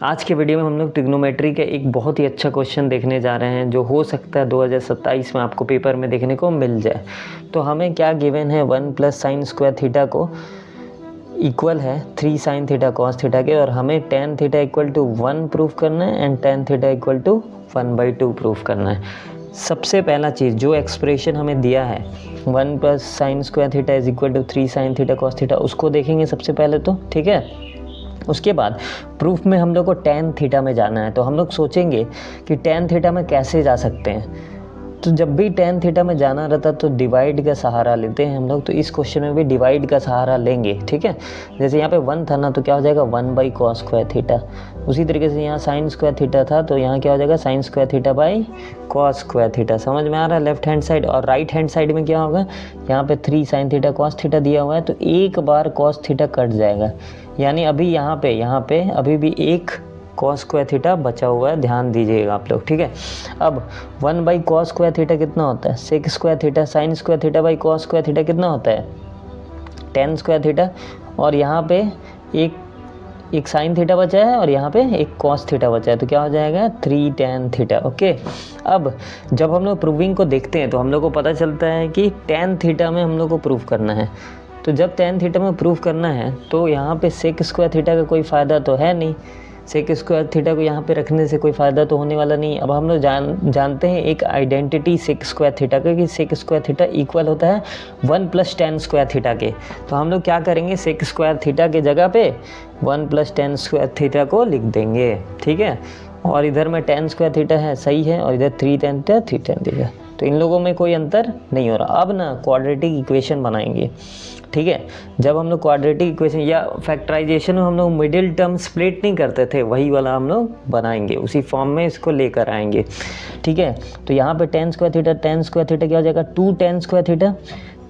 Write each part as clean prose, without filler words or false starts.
आज के वीडियो में हम लोग ट्रिग्नोमेट्री का एक बहुत ही अच्छा क्वेश्चन देखने जा रहे हैं जो हो सकता है 2027 में आपको पेपर में देखने को मिल जाए। तो हमें क्या गिवन है, 1 प्लस साइन स्क्वायर थीटा को इक्वल है 3 साइन थीटा कॉस थीटा के, और हमें tan theta equal to 1 proof करना है and tan theta equal to 1/2 proof करना है। सबसे पहला चीज़ जो एक्सप्रेशन हमें दिया है 1 plus sine square theta is equal to 3 sine theta cos theta, उसको देखेंगे सबसे पहले तो, ठीक है। उसके बाद प्रूफ में हम लोग को टेन थीटा में जाना है, तो हम लोग सोचेंगे कि टेन थीटा में कैसे जा सकते हैं। तो जब भी टेन थीटा में जाना रहता तो डिवाइड का सहारा लेते हैं हम लोग, तो इस क्वेश्चन में भी डिवाइड का सहारा लेंगे, ठीक है। जैसे यहाँ पे 1 था ना, तो क्या हो जाएगा 1 कॉस स्क्वायर थीटा। उसी तरीके से यहाँ साइन स्क्वायर थीटा था, तो यहाँ क्या हो जाएगा sign square theta by cos square theta. समझ में आ रहा है लेफ्ट हैंड साइड। और राइट हैंड साइड में क्या होगा, यहाँ पे 3 साइन थीटा कॉस थीटा दिया हुआ है, तो एक बार कॉस थीटा कट जाएगा, यानी अभी यहाँ पे अभी भी एक कॉस स्क्वायर थीटा बचा हुआ है, ध्यान दीजिएगा आप लोग, ठीक है। अब 1 कॉस स्क्वायर थीटा कितना होता है, sec square theta. Sine square theta by cos square theta कितना होता है, टेन स्क्वायर थीटा। और यहाँ पे एक साइन थीटा बचा है और यहाँ पे एक कॉस थीटा बचा है, तो क्या हो जाएगा 3 टेन थीटा। ओके, अब जब हम लोग प्रूविंग को देखते हैं तो हम लोग को पता चलता है कि टेन थीटा में हम लोग को प्रूव करना है। तो जब टेन थीटा में प्रूव करना है तो यहाँ पे सेक स्क्वायर थीटा का कोई फ़ायदा तो है नहीं, सेक स्क्वायर थीटा को यहाँ पे रखने से कोई फ़ायदा तो होने वाला नहीं। अब हम लोग जानते हैं एक आइडेंटिटी सेक स्क्वायर थीटा का, कि सेक स्क्वायर थीटा इक्वल होता है 1 प्लस टेन स्क्वायर थीटा के। तो हम लोग क्या करेंगे, सेक स्क्वायर थीटा के जगह पे 1 प्लस टेन स्क्वायर थीटा को लिख देंगे, ठीक है। और इधर में टेन स्क्वायर थीटा है, सही है, और इधर 3 टेन थीटा 3 टेन थीटा, तो इन लोगों में कोई अंतर नहीं हो रहा। अब ना क्वाड्रेटिक इक्वेशन बनाएंगे, ठीक है। जब हम लोग क्वाड्रेटिक इक्वेशन या फैक्टराइजेशन में हम लोग मिडिल टर्म स्प्लिट नहीं करते थे, वही वाला हम लोग बनाएंगे, उसी फॉर्म में इसको लेकर आएंगे, ठीक है। तो यहाँ पे टेन स्क्वायर थीटा क्या हो जाएगा 2 ten square theta,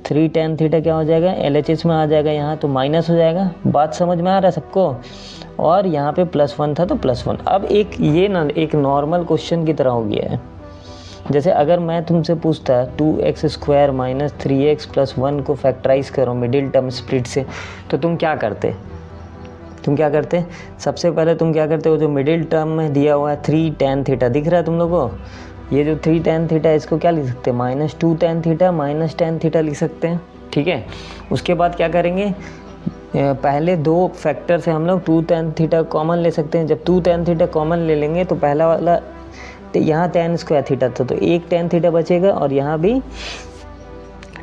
3 tan theta क्या हो जाएगा LHS में आ जाएगा यहाँ, तो माइनस हो जाएगा। बात समझ में आ रहा है सबको। और यहाँ पे +1 था तो +1। अब ये ना एक नॉर्मल क्वेश्चन की तरह हो गया है। जैसे अगर मैं तुमसे पूछता 2x square minus 3x plus 1 को फैक्टराइज करो मिडिल टर्म स्प्लिट से, तो तुम क्या करते, सबसे पहले तुम क्या करते हो, जो मिडिल टर्म में दिया हुआ है 3 टेन थीटा दिख रहा है तुम लोगों को, ये जो 3 टेन थीटा है इसको क्या लिख सकते हैं, -2 tan theta minus tan theta लिख सकते हैं, ठीक है। उसके बाद क्या करेंगे, पहले दो फैक्टर से हम लोग 2 टेन थीटा कॉमन ले सकते हैं। जब 2 टेन थीटा कॉमन ले लेंगे तो पहला वाला तो यहाँ टेन स्क्वायर थीटा था, तो एक टेन थीटा बचेगा, और यहाँ भी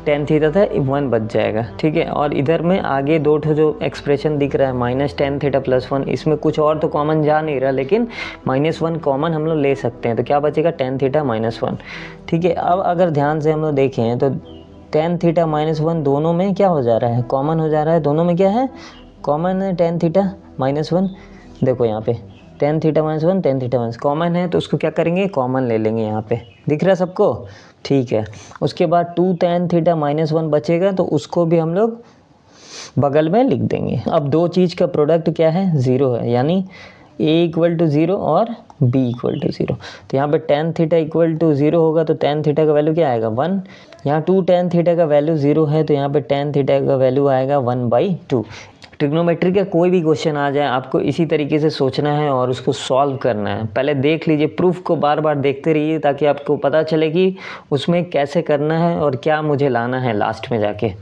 टेन थीटा था 1 बच जाएगा, ठीक है। और इधर में आगे दो ठो जो एक्सप्रेशन दिख रहा है -10 थीटा +1, इसमें कुछ और तो कॉमन जा नहीं रहा, लेकिन -1 कॉमन हम लोग ले सकते हैं, तो क्या बचेगा 10 थीटा -1, ठीक है। अब अगर ध्यान से हम लोग देखें तो 10 थीटा -1 दोनों में क्या हो जा रहा है, कॉमन हो जा रहा है। दोनों में क्या है, कॉमन है 10 थीटा -1। देखो यहाँ पे 10 थीटा -1 10 थीटा माइनस कॉमन है, तो उसको क्या करेंगे, कॉमन ले लेंगे। यहाँ पे दिख रहा है सबको, ठीक है। उसके बाद 2 टेन थीटा -1 बचेगा, तो उसको भी हम लोग बगल में लिख देंगे। अब दो चीज़ का प्रोडक्ट क्या है, 0 है, यानी a = 0 और b = 0। तो यहाँ पे टेन थीटा = 0 होगा, तो टेन थीटा का वैल्यू क्या आएगा 1। यहाँ 2 टेन थीटा का वैल्यू 0 है, तो यहाँ पे टेन थीटा का वैल्यू आएगा 1/2। ट्रिग्नोमेट्री का कोई भी क्वेश्चन आ जाए, आपको इसी तरीके से सोचना है और उसको सॉल्व करना है। पहले देख लीजिए, प्रूफ को बार बार देखते रहिए, ताकि आपको पता चले कि उसमें कैसे करना है और क्या मुझे लाना है लास्ट में जाके।